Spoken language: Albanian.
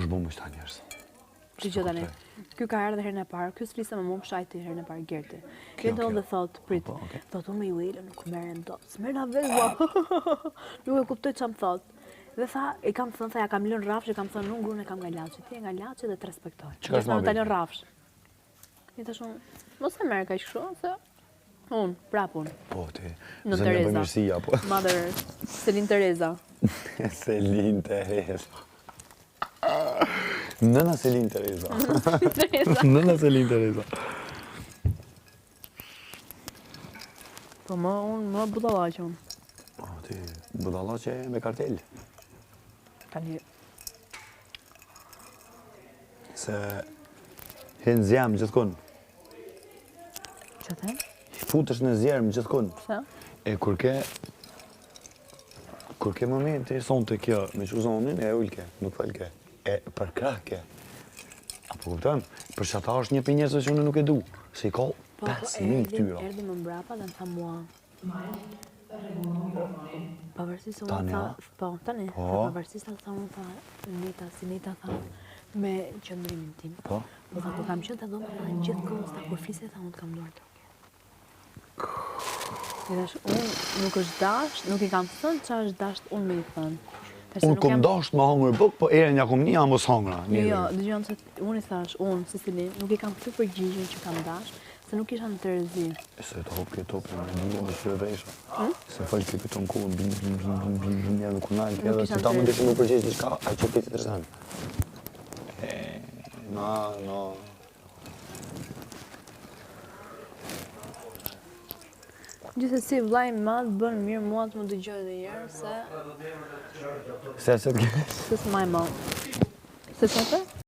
është bu më shta njerës? Që që tani, ky ka ardhe herën e parë, ky s'flisë me mua shajti herën e parë Gerti. Gerti dhe thot, prit, thot unë me Juelën nuk merren dot. S'merr na vezua. Nuk e kuptoj çam thot. Dhe tha, i kam thënë, tha ja kam lënë rafsh, i kam thënë unë gruan e kam nga Laçi, ti e nga Laçi dhe të respektoj. Çka s'më ta lën rafsh. I thash unë, mos e merr kaq kështu, se unë, prap unë. Po ti. Në Zënia Tereza. Përmirësia po. Mother Selin Tereza. Selin Tereza. Nëna Selin Tereza. Nëna Selin Tereza. Po më budallaqe unë. Po ti, budallaqe me kartel. Tani, Se hen zjam gjithkun. që the? Futesh në zjerm gjithkun. Pse? E kur ke momenti, sonte kjo, me që zonin, e ullke, nuk falke. E për krahke. Apo kupton? Për që ata është një për njerëzve që unë nuk e du. Se i ka 5.000 këtyra. Erdi më mbrapa dhe më tha mua. Pavarësisht se unë Tani, tha, a? po, tani, Po. pavarësisht se tha unë tha, Nita tha, me qëndrimin tim. Po? Po tha, ku kam qënë të dhomë, tha, në gjithë kohës, tha, kur flisë, tha, unë të kam duar të I thash, unë nuk është dasht, nuk i kam thënë që është dasht, unë me i thënë. Unë kom dasht me hangër buk, po ere nja kom një amos hangra. Jo, dëgjon se unë i thash, unë, Cecilin, nuk i kam këtu përgjigjen që kam dasht, se nuk isha në Terezi. Se të hop këtë topë, në një më shërë vejsha. Se falë këtë këtë në kohë, bim, një dhe kunal, edhe se ta më ndeshë më përgjegjë një shka, a që këtë të rëzanë. No. Gjithsesi, vllai i madh bën mirë mua të më dëgjoj edhe një herë se Se të kesh. s'maj më. Se çfarë?